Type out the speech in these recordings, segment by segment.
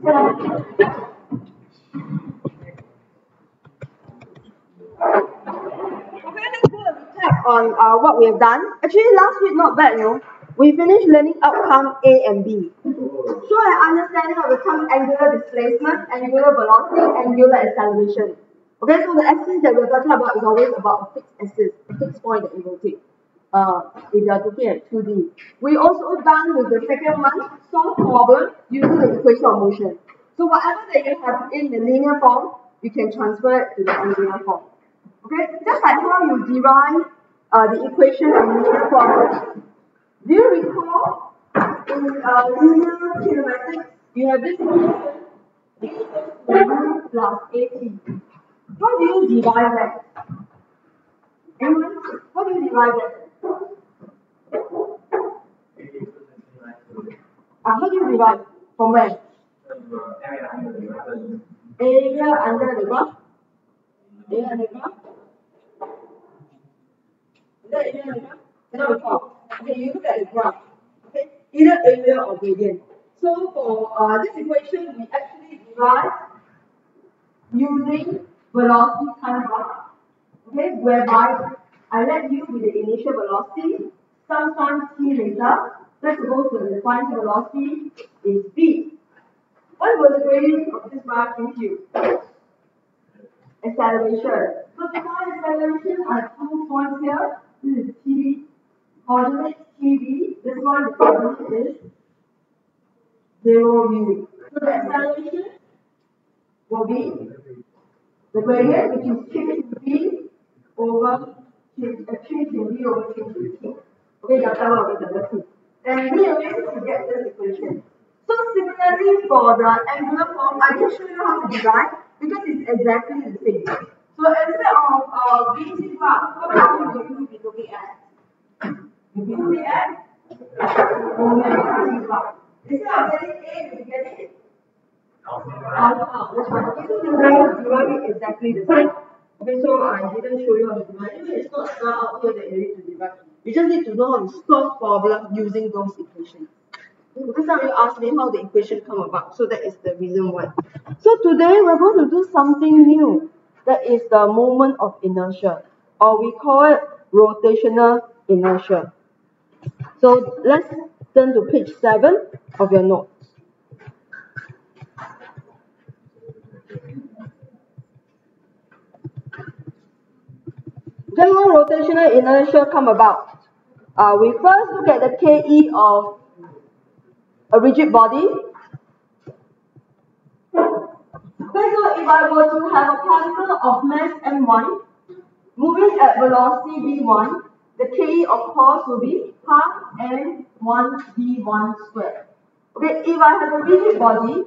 Let's do a recap on what we have done. Actually, last week not bad, you know. We finished learning outcome A and B. Show an understanding of the term angular displacement, angular velocity, angular acceleration. Okay, so the axis that we're talking about is always about a fixed axis, a fixed point that you rotate. If you are looking at 2D. We also done with the second one, solve problem using the equation of motion. So whatever that you have in the linear form, you can transfer it to the angular form. Okay, just like how you derive the equation in linear form. Do you recall in linear kinematics, you have this equation, d equals to u plus at. How do you derive that? Anyone? How do you derive that? How do you derive? From where? Area under the graph? Area under the graph? Is that area under the graph? Cannot recall. Okay, you look at the graph. Okay, either area or gradient. So for this equation, we actually derive using velocity time graph. Okay, whereby I let you with the initial velocity, sometime t later, let's suppose the final velocity is v. What will the gradient of this graph give you? Acceleration. So to find acceleration, I have 2 points here. This is t, coordinate tv. This one, the coordinate is 0 u. So the acceleration will be the gradient, which is change in v over change in v over change in t. Okay, delta over delta t. And we are able to get this equation. So similarly for the angular form, I can show you how to derive because it's exactly the same. So instead of basic graph, what value will you be looking at? You'll be looking at omega t graph. Instead of getting A, you'll be getting alpha. That's right. Okay, so the derive it exactly the same. Okay, so I didn't show you how to derive. Anyway, it's not spelled out here that you need to derive. You just need to know how to solve problem using those equations. Because some of you asked me how the equation come about, so that is the reason why. So today we're going to do something new. That is the moment of inertia, or we call it rotational inertia. So let's turn to page 7 of your notes. Then how rotational inertia come about? We first look at the KE of a rigid body. Okay, so if I were to have a particle of mass m1 moving at velocity v1, the KE of course will be half m1 v1 squared. Okay, if I have a rigid body,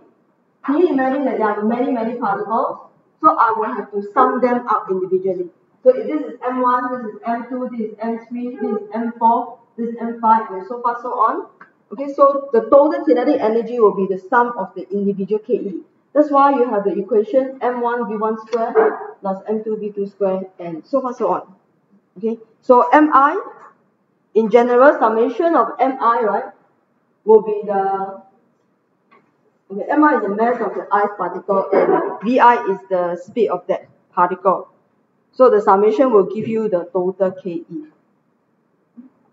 can you imagine that there are many particles? So I will have to sum them up individually. So if this is m1, this is m2, this is m3, this is m4, this is m5, and so far so on. Okay, so the total kinetic energy will be the sum of the individual KE. That's why you have the equation m1 v1 squared plus m2 v2 squared and so far so on. Okay, so mi, in general, summation of mi, right, will be the, okay, mi is the mass of the ice particle and vi is the speed of that particle. So the summation will give you the total KE.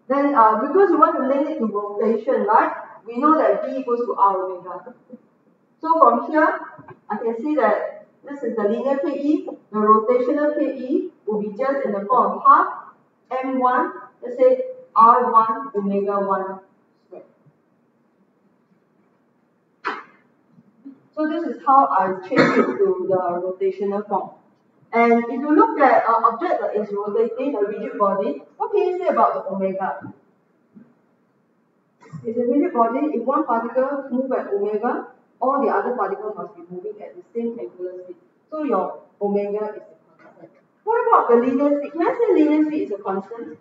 Then because we want to link it to rotation, right, we know that V equals to R omega. So from here, I can see that this is the linear KE. The rotational KE will be just in the form of half M1, let's say R1 omega 1 squared. So this is how I change it to the rotational form. And if you look at an object that is rotating, a rigid body, what can you say about the omega? It's a rigid body. If one particle moves at omega, all the other particles must be moving at the same angular speed. So your omega is a constant. What about the linear speed? Can I say linear speed is a constant?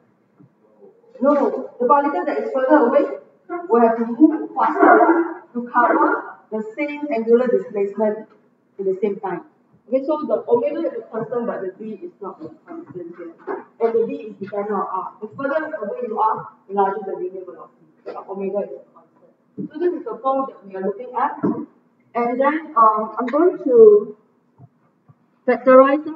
No. The particle that is further away will have to move faster to cover the same angular displacement at the same time. Okay, so the omega is a constant, but the v is not a constant here. And the v is dependent on r. The further away you are, the larger the linear velocity. The omega is a constant. So this is the form that we are looking at. And then I'm going to factorize it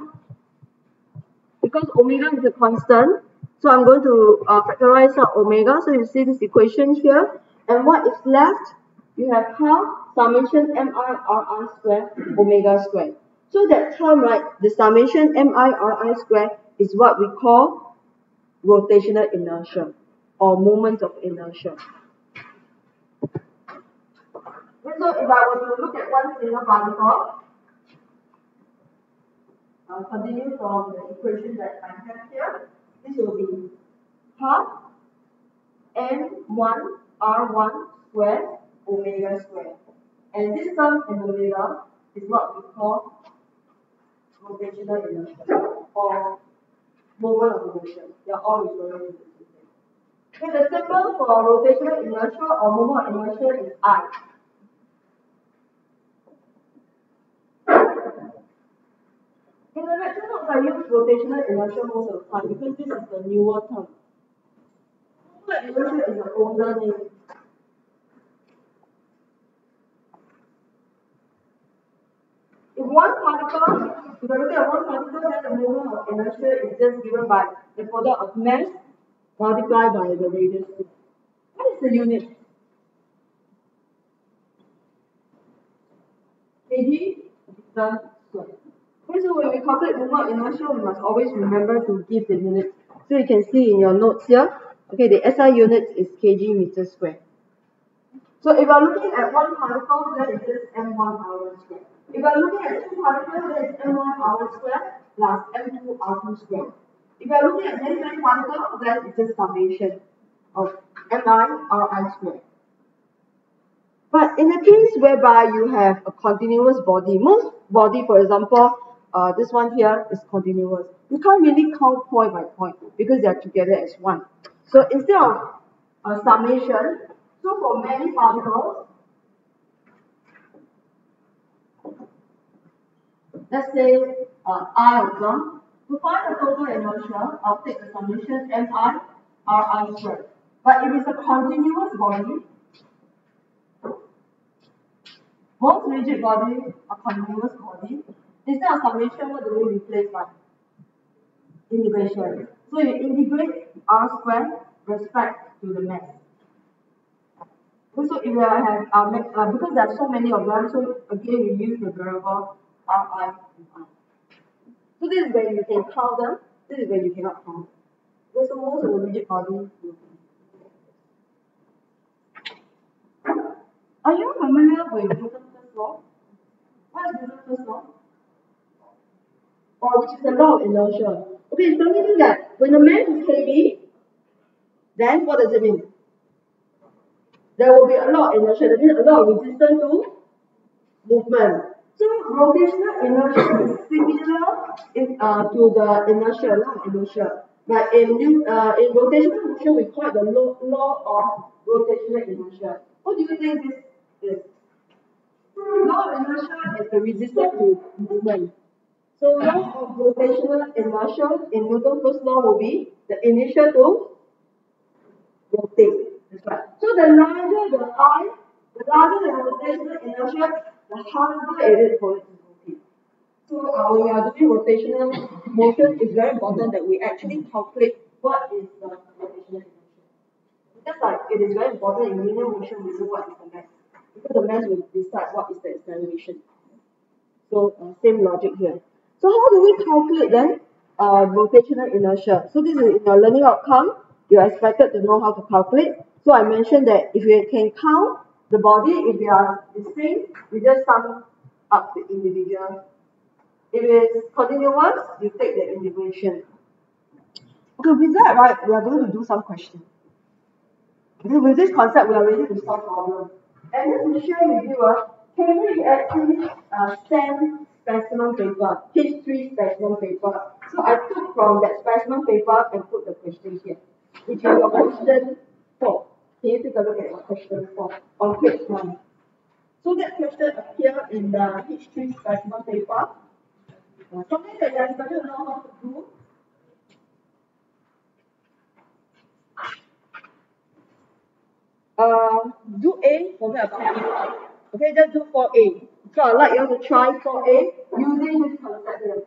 because omega is a constant. So I'm going to factorize out omega. So you see this equation here. And what is left? You have half summation mi ri square omega square. So that term, right, the summation mi ri square is what we call rotational inertia or moment of inertia. So if I were to look at one single particle, continue from the equation that I have here, this will be half m1 r1 squared omega squared. And this term in the middle is what we call rotational inertia or moment of motion. They are all referring to the same thing. Okay, the symbol for rotational inertia or moment of inertia is I. In the lecture notes, I use rotational inertia most of the time because this is the newer term. Moment inertia is an older name. If one particle, if I look at one particle, then the moment of inertia is just given by the product of mass multiplied by the radius. What is the unit? Kg meter square. Okay, so when we calculate moment of inertia, we must always remember to give the unit. So you can see in your notes here, okay, the SI unit is kg meter square. So if I'm looking at one particle, then it is m1 r1 square. If I'm looking at two particles, then it's m1 r1 square plus m2 r2 square. If I'm looking at many particles, then it's a summation of mi ri square. But in the case whereby you have a continuous body, most body, for example, this one here is continuous. You can't really count point by point because they are together as one. So instead of a summation, so for many particles, let's say I of them, to find the total inertia, I'll take the summation mi ri squared. But if it's a continuous body, most rigid bodies are continuous body. Instead of summation, what do we replace by? Integration. So you integrate r squared respect to the mass. So if you have because there are so many of them, so again we use the variable ri and r. So this is where you can count them. This is where you cannot count. Because most of the rigid body will be. Are you familiar with Newton's first law? What is Newton's first law? Or which is the law of inertia. Okay, it's telling you that when the mass is kb, then what does it mean? There will be a lot of inertia, that means a lot of resistance to movement. So rotational inertia is similar to the inertia, law of inertia. But in rotational motion, we call it the law of rotational inertia. What do you think this is? Law of inertia is the resistance to movement. So law of rotational inertia in Newton's first law will be the inertia to rotate. That's right. So the larger the I, the larger the rotational inertia, the harder it is for it to rotate. So when we are doing rotational motion, it's very important that we actually calculate what is the rotational inertia. Just like it is very important in linear motion, we know what is the mass. Because the mass will decide what is the acceleration. So same logic here. So how do we calculate then rotational inertia? So this is in your learning outcome. You're expected to know how to calculate. So I mentioned that if you can count the body, if they are distinct, you just sum up the individual. If it is continuous, you take the integration. Okay, with that, right, we are going to do some questions. Okay, with this concept, we are ready to solve problems. And just to share with you, can we actually send specimen paper, page 3 specimen paper? So I took from that specimen paper and put the question here, which is your question 4. Can you take a look at your question 4 on page 1? So that question appeared in the page 3 specimen paper. Something that you are expected to know how to do. Do A, forget about A. Okay, just do for A. So I'd like you to try for A using this concept here.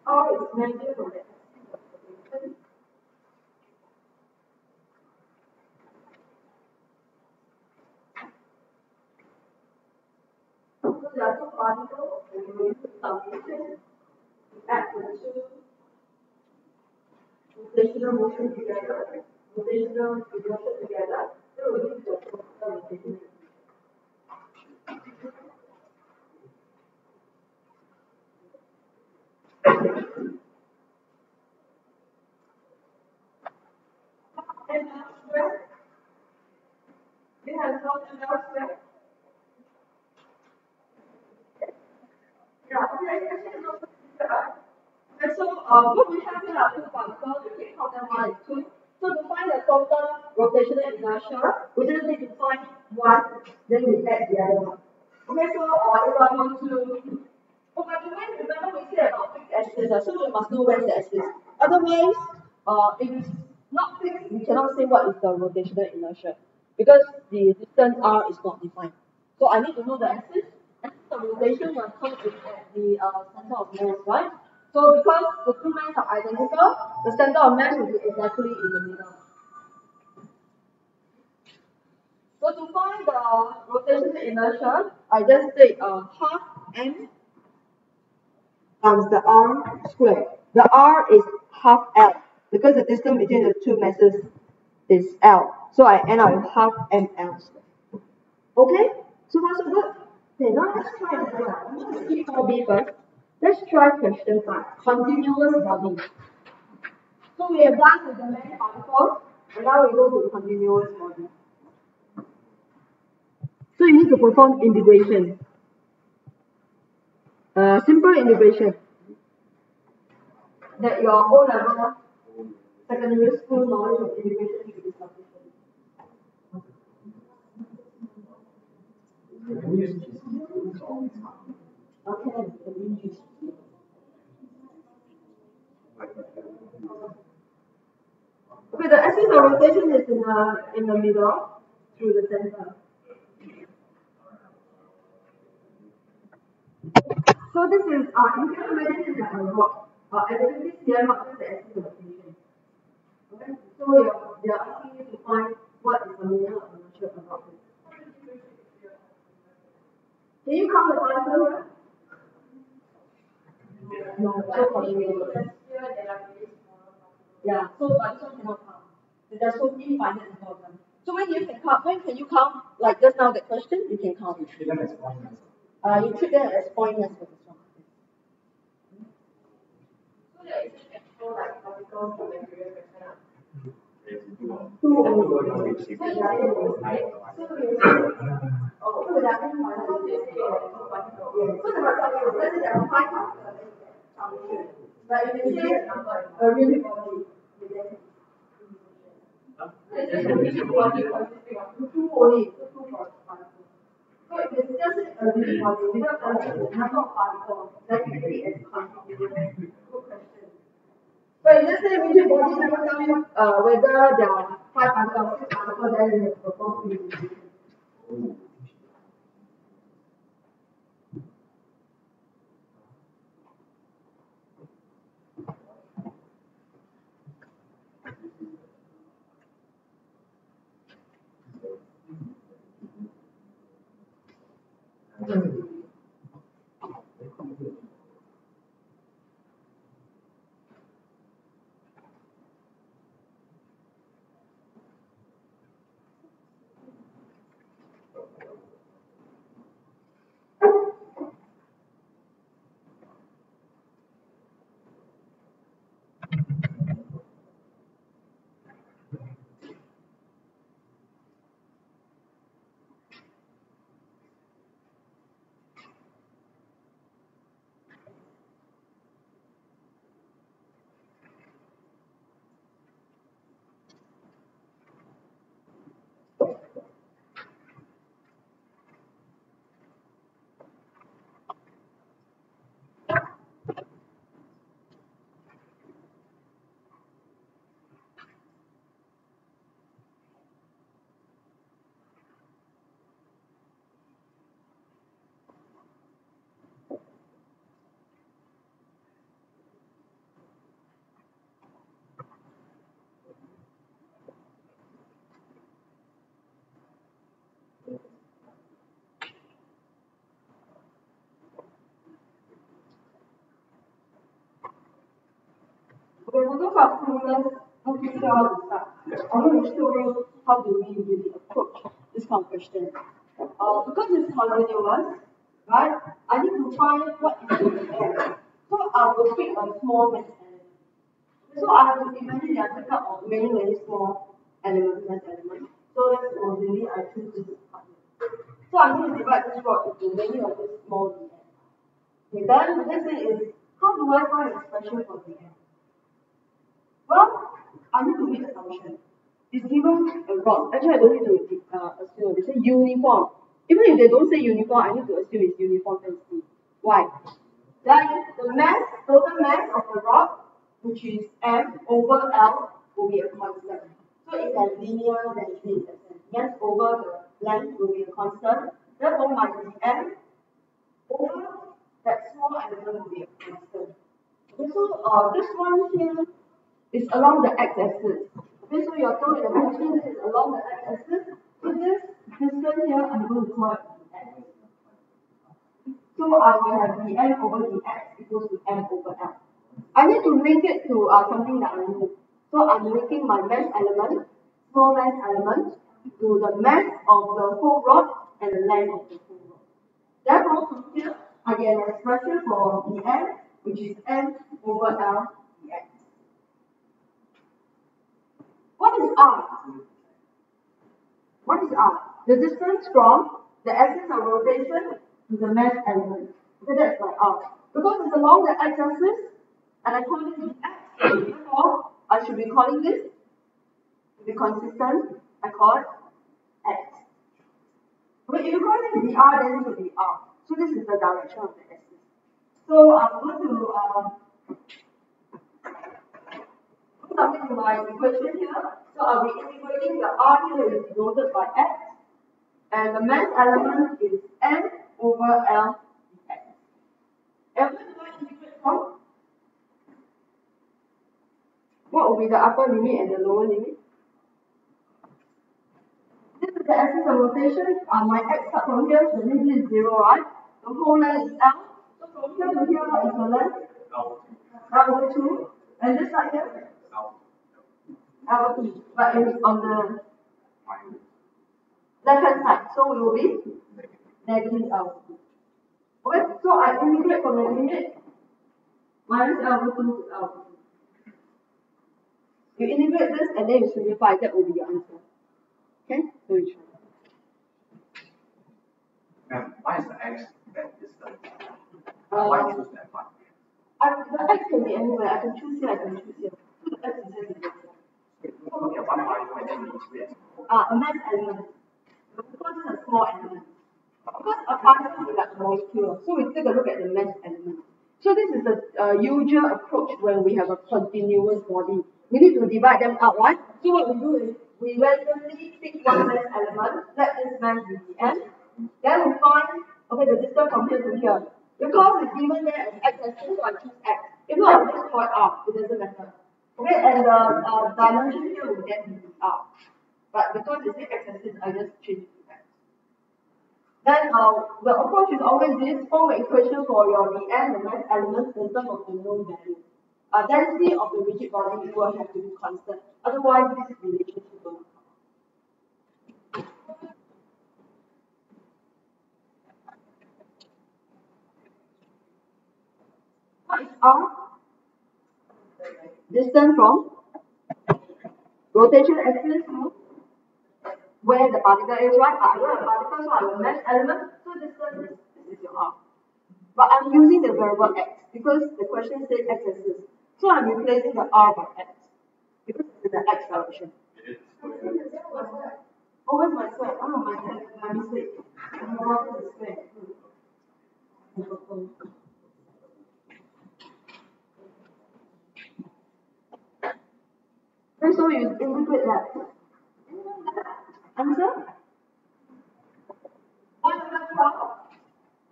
R is measured from the axis of rotation. So there are two particles and we use summation to add the two rotational motion together, rotational inertia together, so we give the total rotational. And elsewhere, we have found elsewhere. Yeah, and so what we have here are two particles, we can count them one and two. So to find the total rotational inertia, we just need to find one, then we add the other one. Okay, so if I want to, oh, by the way, remember we said about fixed axis, so we must know where is the axis. Otherwise, if it's not fixed, we cannot say what is the rotational inertia because the distance r is not defined. So I need to know the axis. Axis of rotation will come in at the center of mass, right? So because the two masses are identical, the center of mass will be exactly in the middle. So to find the rotational inertia, I just take half m times the r squared. The r is half L because the distance between the two masses is L. So I end up with half mL squared. Okay? So far so good? Okay, now let's try this one. I'm going to skip 4B first. Let's try question 5. Continuous body. So we have done with the mass particles, and now we go to the continuous body. So you need to perform integration. Simple integration. That your O-level secondary school knowledge of integration should be sufficient. Okay. Okay, the axis of rotation is in the middle through the center. So this is you can imagine this as a rock. And this here marks the axis of rotation. Okay, so you're asking you to find what is the meaning of inertia about this. Can you count the particles here? No, so continuous. Yeah, so but this one cannot count. There's so infinite number of them. So when you can count, when can you count? Like just now that question, you can count. You treat them as pointers. You treat them as pointers for this one. So there is an actual like particles from the previous question. Two only. So there are let's say there are 5 particles. But if you say a rigid body, a rigid body consisting of two only, two particles. So if it's just a rigid body without the number of particles, then we treat it as continuous. Good question. But let's say rigid body never tell you whether there are 5 particles or 6 particles, then you have to perform integration. those are clueless, not too sure how to start. I'm going to show you how do we really approach this kind of question. Because it's continuous, right? I need to find what is the end. So I will pick a small mass element. So I have to imagine that I pick up many small elements, mass elements. So that's originally I choose this part. So I'm going to divide this rod into many of these small ends. Okay, then the next thing is, how do I find an expression for the end? Well, I need to make an assumption. It's given a rod. Actually, I don't need to assume. They say uniform. Even if they don't say uniform, I need to assume it's uniform density. Why? Then the mass, total mass of the rod, which is M over L, will be a constant. So it's a linear density in that sense. Mass over the length will be a constant. Therefore, my M over that small element will be a constant. Okay, so this one here is along the x-axis. Okay, so you're told in the question this is along the x-axis. So this distance here, I'm going to call it x. So I will have dm over dx equals to m over l. I need to link it to something that I know. So I'm linking my mass element, small mass element, to the mass of the whole rod and the length of the whole rod. Therefore, from here, I get an expression for dm, which is m over l dx. What is r? What is r? The distance from the axis of rotation to the mass element. Okay, that's my r. Because it's along the x-axis, and I call it dx. Therefore, I should be calling this, to be consistent, I call it x. But if you call it dr, then it should be r. So this is the direction of the axis. So I'm going to put something in my equation here. So I'll be integrating the r here is denoted by x, and the mass element is m over l dx. And where do I integrate from? What will be the upper limit and the lower limit? This is the axis of rotation. My x start from here, the limit is 0, right? The whole length is L. So from here to here, what is the length? L2. And this side here? L2. But it's on the left-hand side. So it will be negative L2. Okay, so I integrate from the limit minus L2 to L2. You integrate this and then you simplify, that will be your answer. Okay? So you try. Ma'am, why is the x that distance? Why choose that one? The x can be anywhere. I can choose here, I can choose here. So the x is here to Okay, one value and then you split. a mass element. Because it's a small element. Because a particle is like a molecule. So we take a look at the mass element. So this is the usual approach when we have a continuous body. We need to divide them out, right? So what we do is we randomly pick one mass element, let this mass be the n. Then we find, okay, the distance from here to here. Because it's given there as x-axis, so I choose x. If not, I'll just call it r. It doesn't matter. Okay, and the dimension here will then be r. But because it's the x-axis, I just change it to x. Then the approach is always this: form an equation for your dn, the mass element, in terms of the known value. Density of the rigid body will have to be constant. Otherwise, this relationship will not come. What is r? Distance from rotation axis to where the particle is, right? I don't have particle, so I have a mass element. So distance is your r. But I'm using the variable x because the question said x-axis. So I'm replacing the r by x because it's in the x direction. Oh, where's my square? Oh, my mistake. I forgot the square. Okay, so you integrate that. Answer? 1 over 12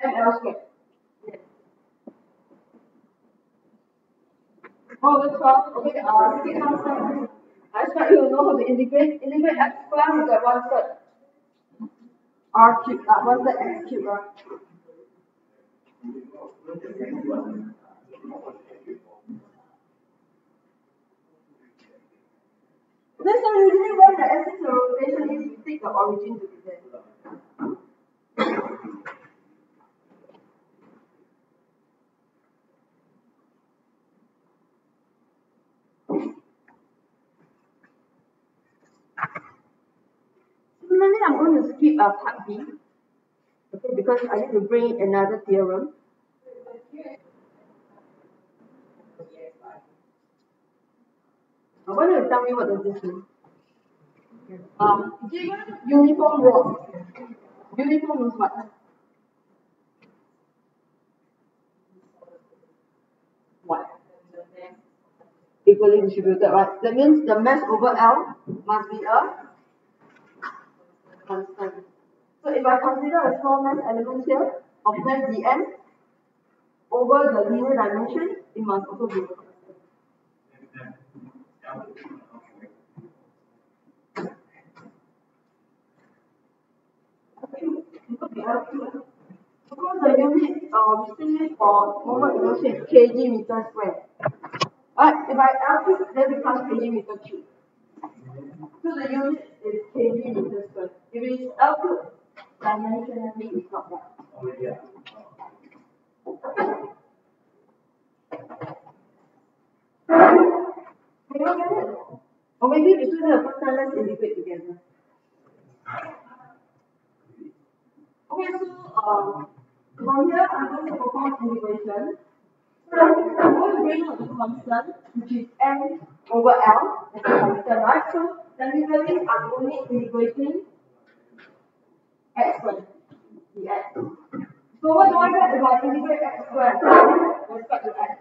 ml squared. Yes. 1 over 12, okay, 6 answer. I expect you to know how to integrate. Integrate x squared, you get 1/3. R cubed, 1/3 x cubed, right? Okay, so usually when the axis of rotation is, we take the origin to be there. Similarly, I'm going to skip part B, okay, because I need to bring another theorem. I want you to tell me what does this mean. Given uniform rod, uniform means what? What? Equally distributed, right? That means the mass over L must be a constant. So if I consider a small mass element here of mass dm over the linear dimension, it must also be a constant. Because the unit we see for moment inertia is kg meter square. Alright, if I L cube, then becomes kg meter cube. So the unit is kg meter square. If it is L cube, dimensionally it's not right. Can you get it? Or maybe between the first time, let's integrate together. Okay, so from here I'm going to perform integration. So I'm going to bring out the constant, which is m over L as a constant, right? So technically I'm only integrating x squared dx. So what do I get if I integrate x squared with respect to x?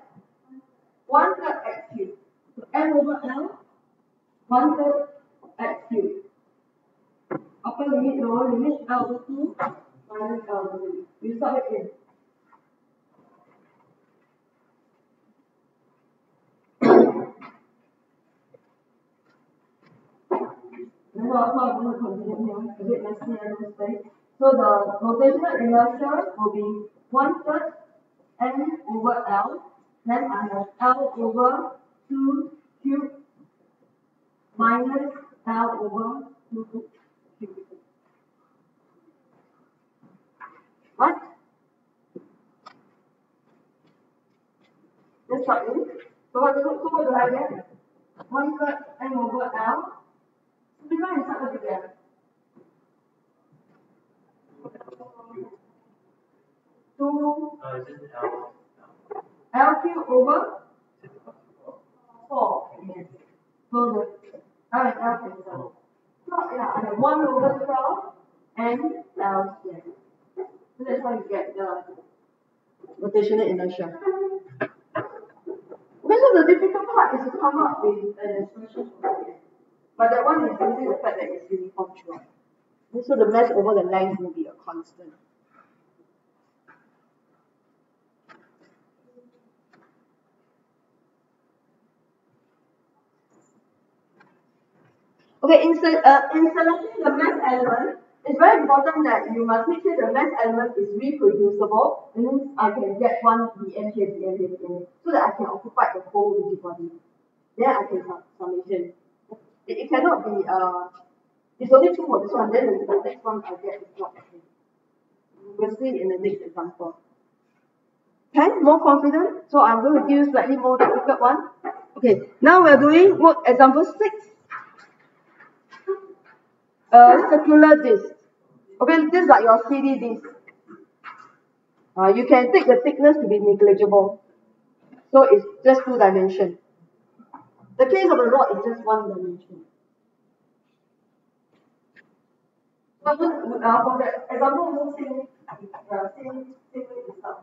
1/3 x cubed. So m over L, 1/3 x cubed. Upper limit, lower limit, L over 2 minus L over 3. You sub it in. And so I'm going to continue here. A bit messy, I don't say. So the rotational inertia will be 1/3 m over L. Then I have L over 2 cube minus L over 2 cube. Right? Let's start in. So what do I get? 1/3 m over L. Simplify and start together. Two L cube over 4. Yes. So the L and L cancel. So yeah, I have 1 over 12 and L squared. So that's how you get the rotational inertia. Okay, so the difficult part is to come up with an expression for it. But that one is using the fact that it's uniform throughout. So the mass over the length will be a constant. Okay, in selecting the mass element, it's very important that you must make sure the mass element is reproducible. It means I can get one dm here, dm here, dm here, so that I can occupy the whole rigid body. Then I can summation. It cannot be, it's only true for this one, then the next one I get is not okay. We'll see in the next example. Okay, more confident? So I'm going to give you slightly more difficult one. Okay, now we're doing work example 6. Circular disc. Okay, this is like your CD disc. You can take the thickness to be negligible. So it's just 2 dimension. The case of the rod is just 1 dimension. So for the example, we'll same way to start.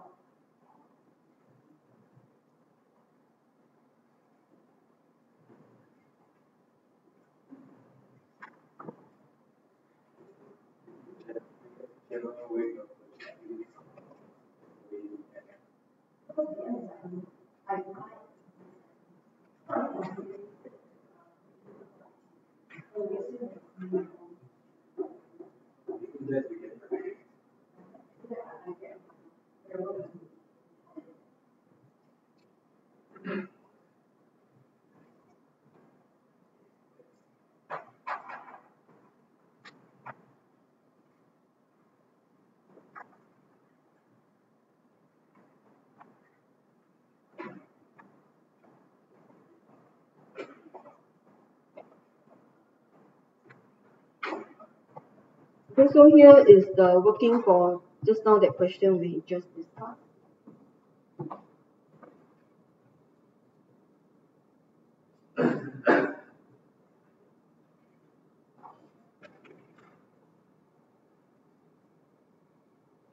Okay, so here is the working for just now that question we just discussed.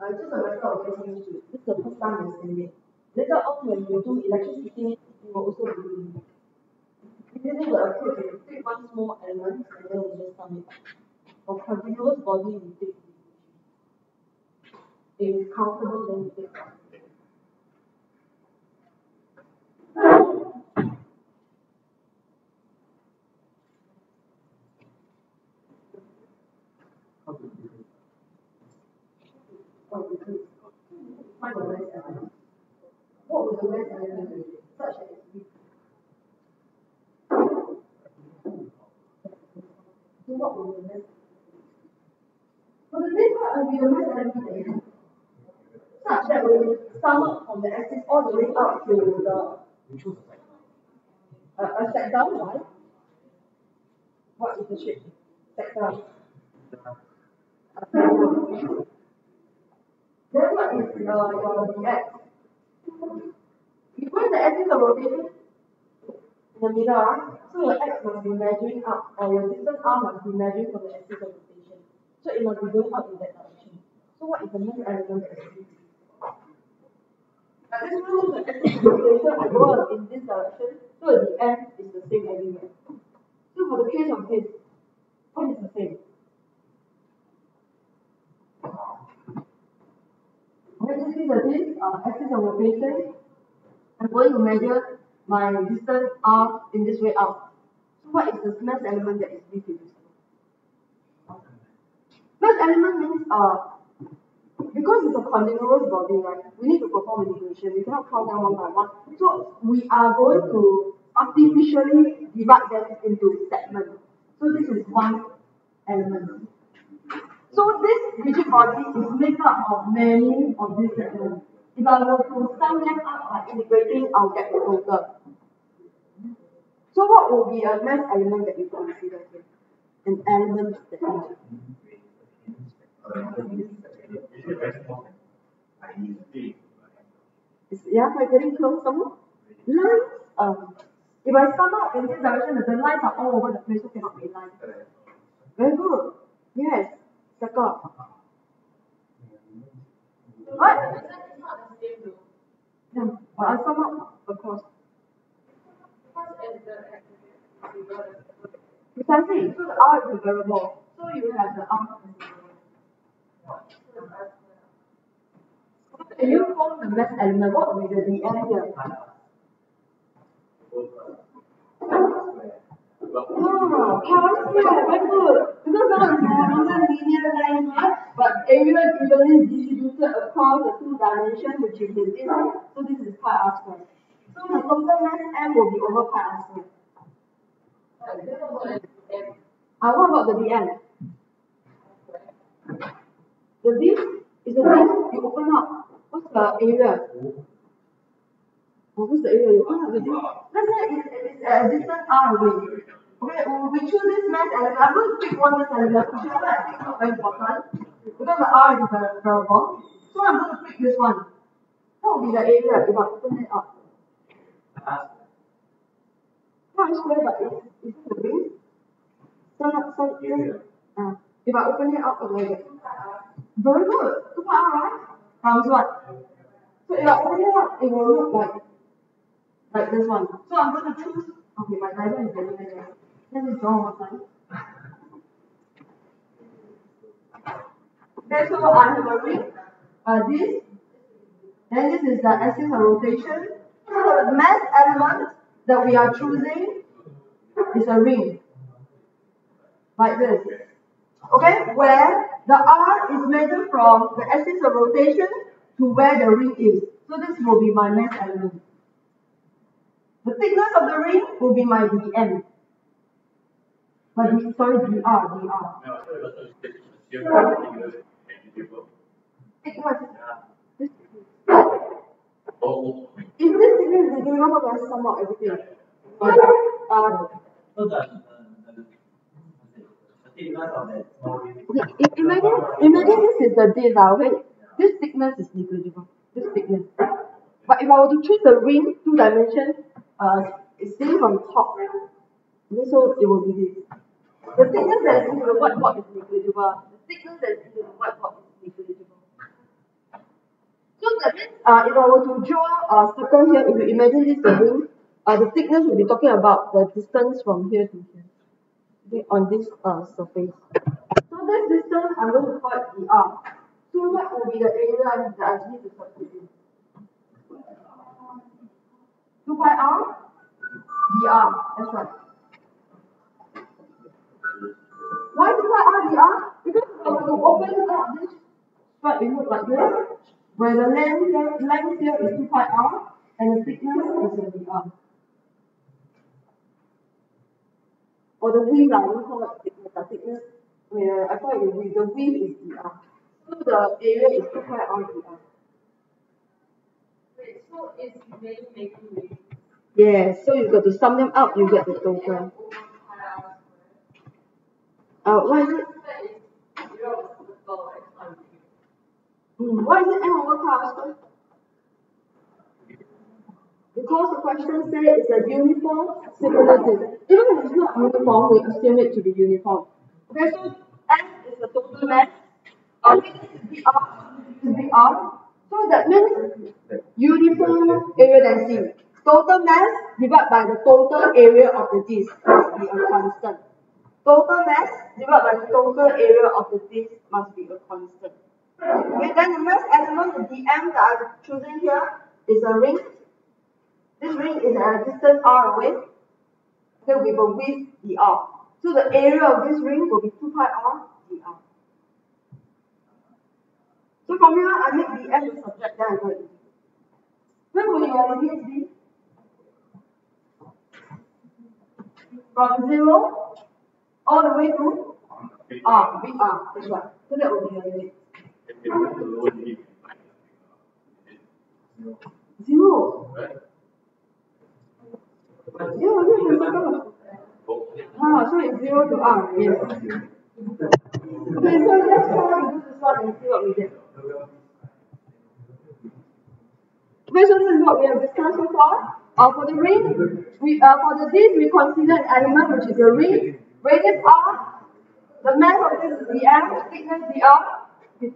Just a matter of getting used to it. This is the first time you're seeing it. Later on, when you do electricity, you will also be doing it. Usually the approach is take one small element and then we just sum it up. For continuous body, we take if it's countable, then we take one. Find the mass element. What would the mass element be? Such as we. So what would the mass? So the next part will be the mass element such that we sum up from the axis all the way up to the a sector, right? What is the shape? Sector. Then what is your x? You put the axis of rotation in the middle, right? So your x must be measuring up, or your distance r must be measuring from the axis of rotation. So it must be going up in that direction. So what is the mass element that is but this rule the axis of rotation I go up in this direction, so the end is the same everywhere. So for the case of this, what is the same? When you see this axis of rotation, I'm going to measure my distance r in this way out. So what is the mass element that is reproduced? Mass element means because it's a continuous body, right? We need to perform integration. We cannot count them one by one. So we are going to artificially divide them into segments. So this is one element. So this rigid body is made up of many of these segments. If I were to sum them up by integrating, I'll get the total. So what will be a mass element that you consider here? An element that yeah, by getting close some lines. If I sum up in this direction, the lines are all over the place, so cannot be lines. Very good. Yes, circle. What? Yeah, but I sum up across. Precisely. So the R is a variable. So you have the R. Can you form the mass element? What will be the dm here? Oh, power square, very good. Because now we have another linear line, right? But area evenly distributed across the two dimensions, which is in this. So this is pi r square. So the total mass m will be over pi r square. What about the dm? The disk is the disk you open up. What's the area? What's the area you open up the disk? Let's say it's a distance r away. Okay, we choose this mass element. I'm going to pick one mass element, which is I think not very important because the r is a variable. So I'm going to pick this one. What will be the area if I open it up? Not square, but it's the ring. If I open it up, what do I get? Very good. 2 pi r, right? Times what? So if I open it up, it will look like this one. So I'm going to choose. Okay, my diagram is very nice. Let me draw one time. Okay, so I have a ring. This. Then this is the axis of rotation. So the mass element that we are choosing is a ring. Like this. Okay, where the R is measured from the axis of rotation to where the ring is. So this will be my mass element. The thickness of the ring will be my dm. Dr. Thickness. If this thickness is given, how do I sum up everything? Okay, imagine this is the disk, okay? This thickness is negligible. This thickness. But if I were to choose the ring, two dimension, it's seen from top. Okay, so it will be this. The thickness that is in the whiteboard is negligible. The thickness that is in the whiteboard is negligible. So that means, if I were to draw a circle here, if you imagine this the ring, the thickness will be talking about the distance from here to here, okay, on this surface. So this distance, I'm going to call it dr. So what will be the area that I need to substitute? 2 pi r dr. That's right. Why 2 pi r dr? Because if I were to open up this straight, it looks like this, where the length here is 2 pi r, and the thickness is a dr. Or the width, I don't call it thickness, the thickness, I call it the width. The width is dr. So the area is 2 pi r dr. Wait, so it's really making me. Yes, so you got to sum them up, you get the total. What is it? Why is it m over pi square? Because the question says it's a uniform simulated. Even if it's not uniform, we assume it to be uniform. Okay, so m is the total mass. This is dr, this is dr. So that means uniform area density. Total mass divided by the total area of the disk must be a constant. Total mass divided by the total area of the disk must be a constant. Okay, then the mass element, the dm that I've chosen here, is a ring. This ring is at a distance r away, okay, with a width dr. So the area of this ring will be 2 pi r dr. So from here, I make dm the subject, then I go into. Where will your limits be? From 0 all the way to r, big r, that's right. So that will be your limit. 0. Yeah, this is circle. So it's 0 to r, yes. Okay, so let's try to do this one and see what we get. Okay, so this is what we have discussed so far. For the ring, for the disk, we consider an element which is a ring, radius r, the mass of this is dm, thickness dr.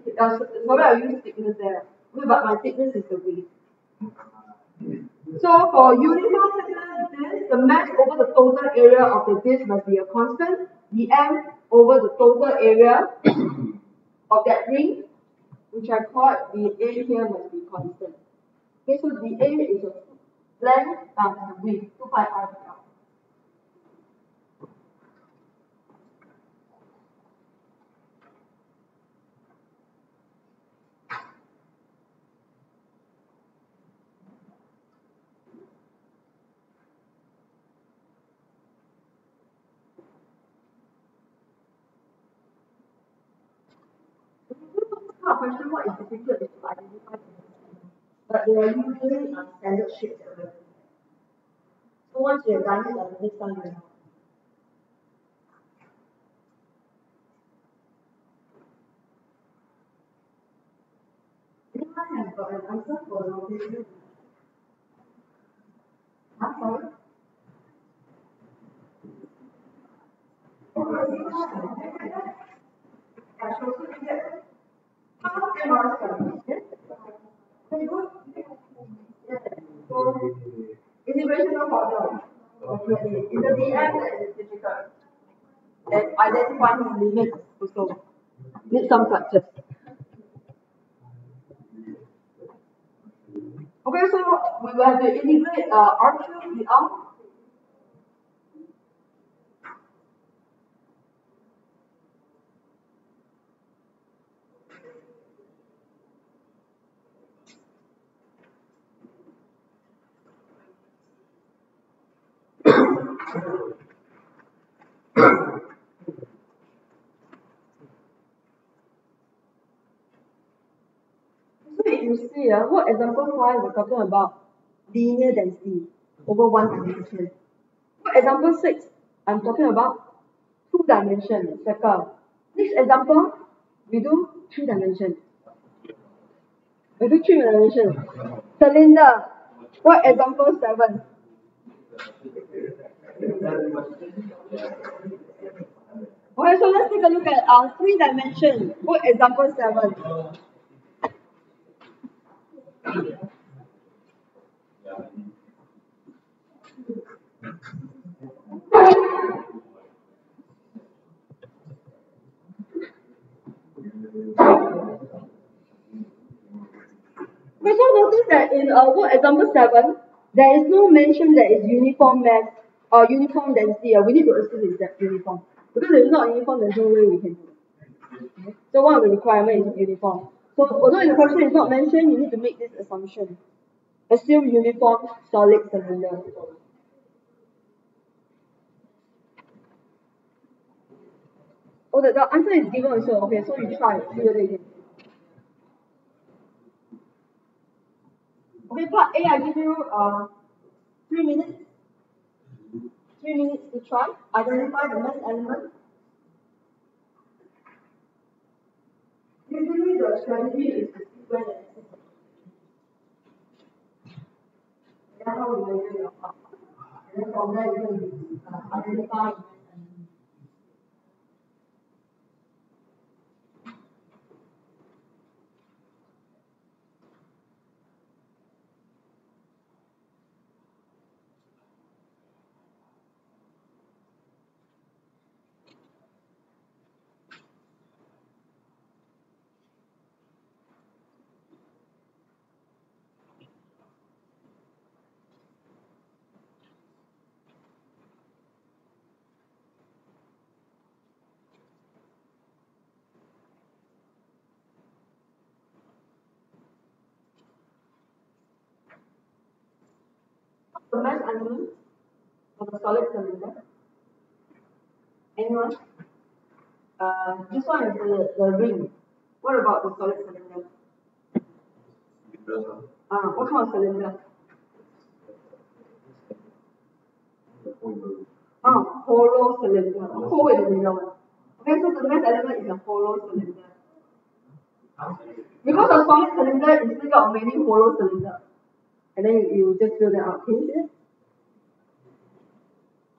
Sorry, I use thickness there. Okay, but my thickness is the width. So for uniform circular disk, the mass over the total area of the disk must be a constant. dm over the total area of that ring, which I call the A here, must be constant. Okay, so the A is a length times the width, 2 pi r dr. Question, what is difficult is to identify the, but they are usually standard shapes. So once you have done it, the next time you know. Anyone have got an answer for the rotational? Sorry? Integration of formula. Definitely. In the DM, that is difficult. And identifying the limits also need some practice. Okay, so we will have to integrate R2 with R. So if you see, what example 5 we're talking about linear density over one dimension. What example 6 I'm talking about two dimension, circle. Next example, we do three dimension. We do three dimension. Cylinder. What example 7? Okay, so let's take a look at our three dimension. What example 7? Okay, so notice that in what example 7, there is no mention that it's uniform mass or uniform density. We need to assume it's that uniform. Because if it's not uniform, there's no way we can do it. Okay? So one of the requirements is uniform. So although in the question is not mentioned, you need to make this assumption. Assume uniform solid cylinder. Oh, the answer is given also. Okay, so you try. See whether you can. Okay, part A, I give you 3 minutes. 3 minutes to try. Identify the mass element. Usually the strategy is to sequence and sequence. That's how we measure your power. And then from there you can identify the mass element. The mass element of a solid cylinder. Anyone? This one is the ring. What about the solid cylinder? What kind of cylinder? Hollow cylinder. Hole in the middle. Okay, so the mass element is a hollow cylinder. Because a solid cylinder is made up of many hollow cylinders. And then you just fill them out. Can you see it?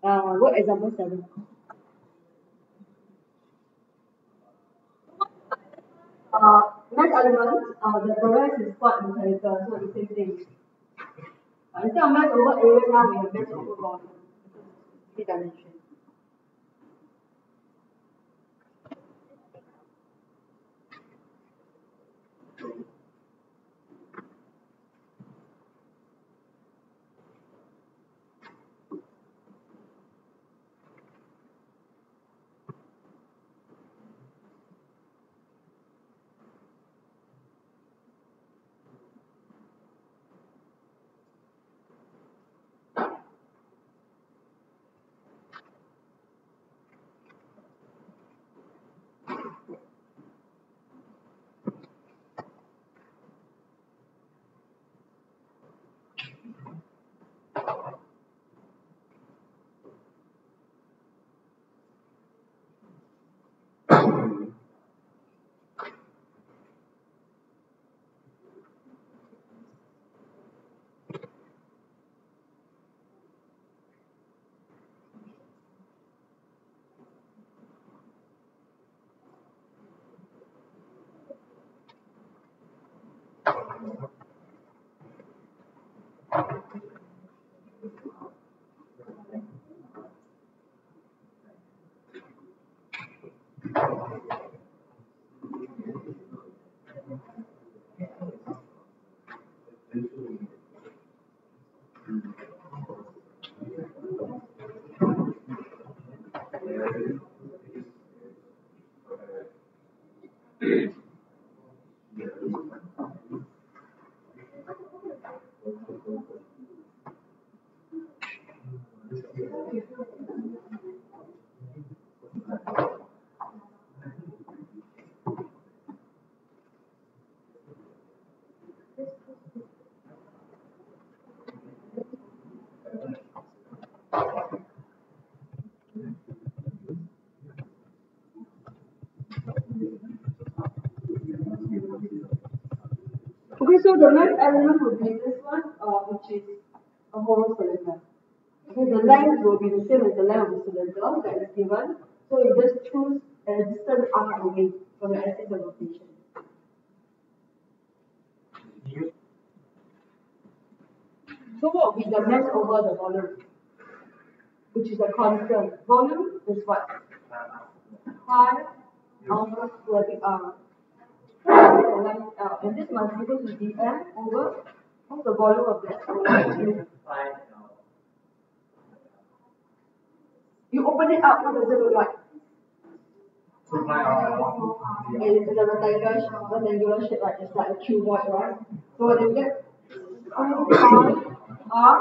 What example 7? Mass element, the rest is quite mechanical, so it's the same thing. Instead of mass over area, now we have mass over volume. Three dimension. so the mass element will be this one, which is a hollow cylinder. Okay, the length will be the same as the length of the cylinder that is given. So you just choose a distance r away from your axis of rotation. So what will be the mass over the volume? Which is a constant. Volume is what? Pi alpha squared r. And this must be equal to dm over what's the volume of that? You open it up, what does it look like? It's a rectangular shape, right? It's like a cuboid, right? So what do you get? 2 pi r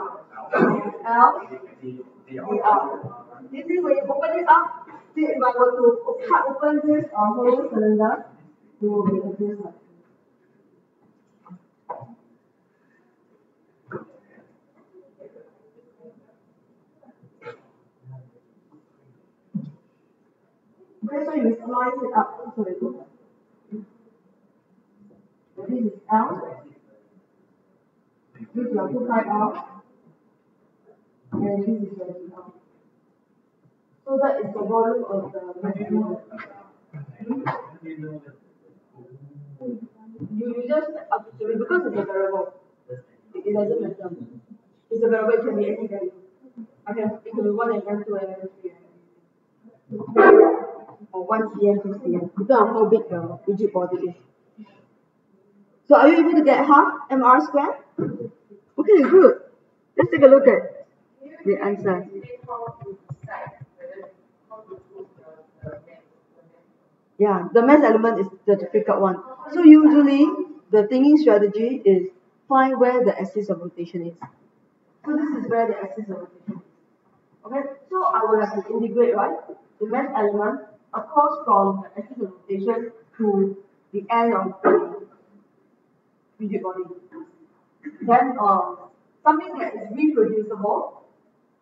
l dr. This is when you open it up. See, if I were to cut open this hollow cylinder, it will be like this. Okay, so you slice it up. So this is L. This is your 2 pi r. And this is your dr. So that is the volume of the material. You just observe because it's a variable. It doesn't matter. It's a variable, it can be any value. It can be 1 mm, 2 mm, 3 mm. Or 1 cm, 2 cm. Depending on how big the rigid body is. So are you able to get half mr squared? Okay, good. Let's take a look at the answer. Yeah, the mass element is the difficult one. So usually the thinking strategy is find where the axis of rotation is. So this is where the axis of rotation is. Okay, so I will have to integrate, right? The mass element, of course, from the axis of rotation to the end of the rigid body. Then something that is reproducible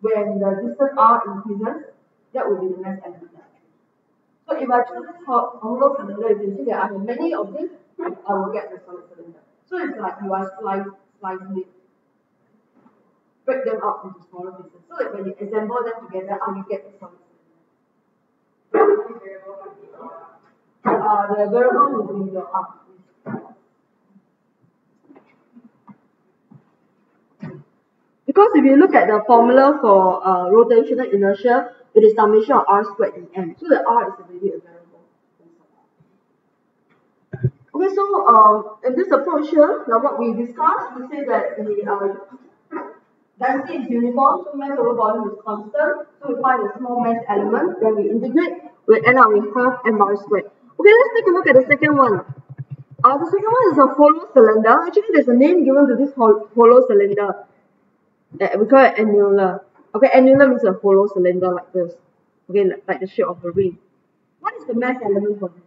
when the distance r increases, that will be the mass element. So if I choose this hollow cylinder, you can see that I have many of these, I will get the solid cylinder. So it's like you are slicing it. Break them up into smaller pieces. So that when you assemble them together, you get the solid cylinder. The variable will be your r. Because if you look at the formula for rotational inertia, it is summation of r squared em. So the r is already a variable. Okay, so in this approach here, now what we discussed, we say that the density is uniform, so mass over volume is constant. So we find a small mass element, then we integrate, we end up with half mr squared. Okay, let's take a look at the second one. The second one is a hollow cylinder. Actually, there's a name given to this hollow cylinder. We call it annular. Okay, annular means a hollow cylinder like this. Okay, like the shape of a ring. What is the mass element for this?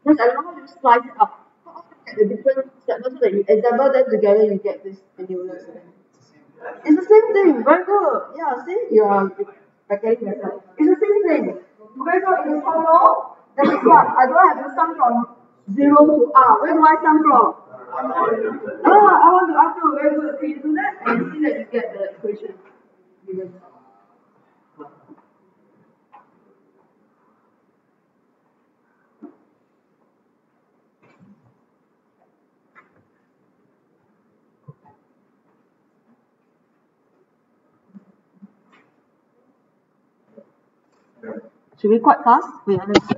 Mass element, how do you slice it up? How do you get the different segments so that you assemble them together, you get this annular cylinder? It's the same thing. Very good. Yeah, see, you are getting better. It's the same thing. Okay, so it is hollow. That means what? I don't have to sum from 0 to r. Where do I sum from? I want to ask you, very good. Can you do that? And see that you get the equation given. Should we quite fast? Wait, let's see.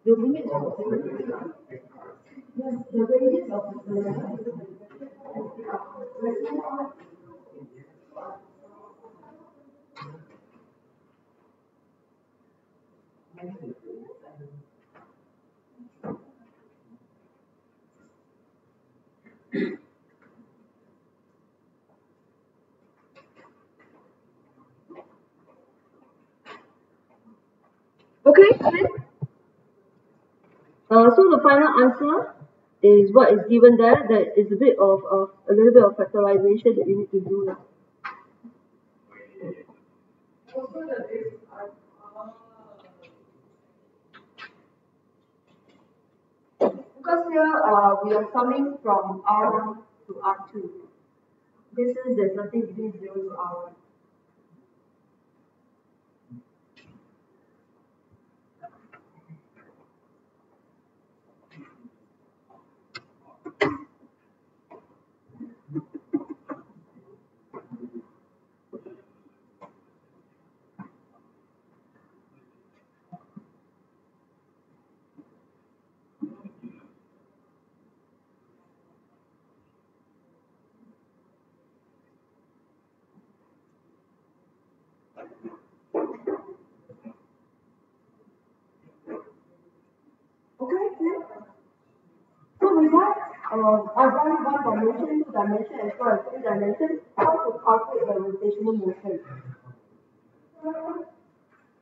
The limit of the yes, the radius of the cylinder. Okay, so the final answer is what is given there. There is a bit of a little bit of factorization that you need to do now. Because here we are summing from R1 to R2. This is there's nothing between 0 to R1. Okay, clear? So with that, I've done one dimension, two dimension, as well as three dimensions. How to calculate the rotational motion?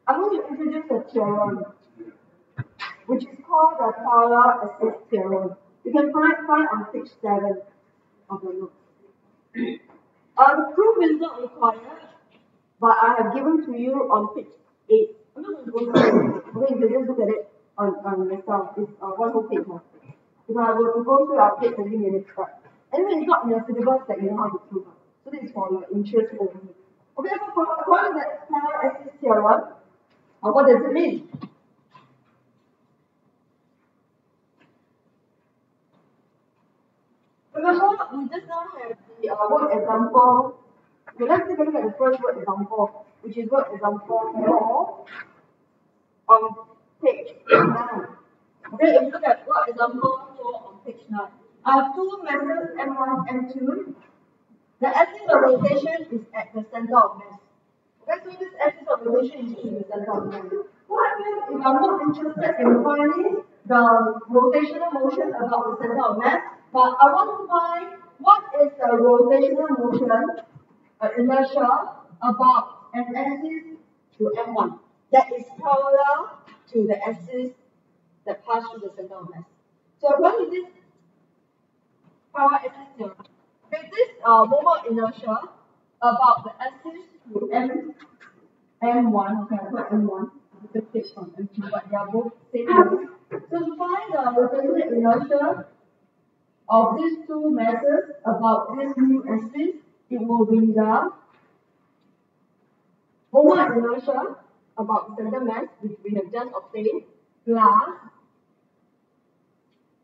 I'm going to introduce a theorem, which is called the polar axis theorem. You can find on page 7 of the notes. The proof is not required, but I have given to you on page 8. I'm not going to go through it. Okay, you can just look at it on yourself. It's one whole page. If I were to go through our page 20 minutes, but anyway, it's not in your syllabus that you know how to prove. So this is for your interest only. Okay, so according to that polar axis theorem, what does it mean? Remember, we just now have the word example. Okay, let's take a look at the first word example, which is word example 4 on page 9. Okay, if you look at word example 4 on page 9. I have two masses, M1, M2. The axis of rotation is at the center of mass. Okay, so this axis of rotation is in the center of mass. What happens if I'm not interested in finding the rotational motion about the center of mass, but I want to find what is the rotational motion, inertia, about an axis to M1 that is parallel to the axis that pass through the center of mass. So according to this power axis theorem, okay, this moment inertia about the axis to M1, okay, I put M1, the pitch on M2, but they are both same length. So to find the rotational inertia of these two masses about this new axis, it will be the moment inertia about center mass, which we have just obtained, plus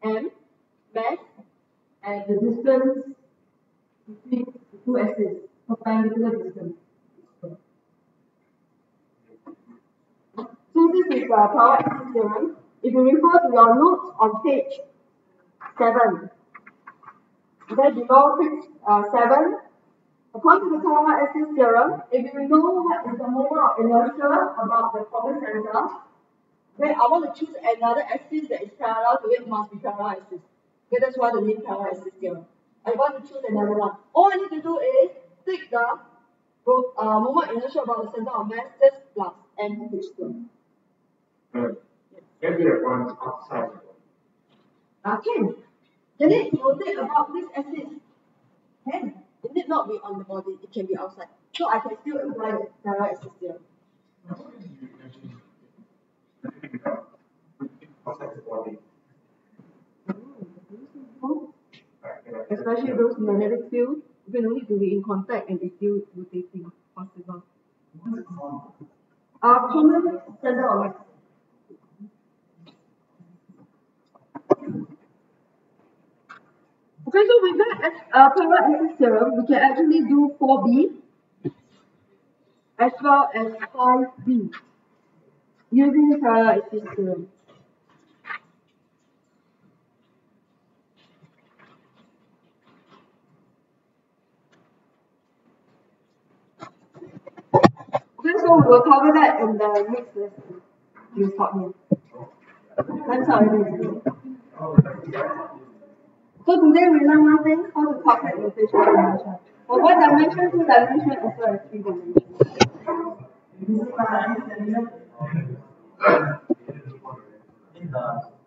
M mass and the distance between the two axes, perpendicular distance. So this is the power axis theorem. If you refer to your notes on page 7, okay, below page 7, according to the power axis theorem, if you know what is the moment of inertia about the common center, then I want to choose another axis that is parallel to it, must be parallel axis. Okay, that's why the name power axis theorem. I want to choose another one. All I need to do is take the moment inertia about the center of mass, just plus m h squared. Can be a one outside. Can it rotate about this axis? Can. It need not be on the body, it can be outside. So I can still apply the parallel axis theorem. Outside the body. Especially those magnetic fields, you don't need to be in contact and it's still rotating, possible. Common center of mass. Okay, so with that parallel axis theorem, we can actually do 4b as well as 5b using parallel axis theorem. Okay, so we will cover that in the next lesson. You taught me. I'm sorry. So today we learn one thing, how to calculate rotational inertia. For one dimension, two dimension, as well as three dimensions. the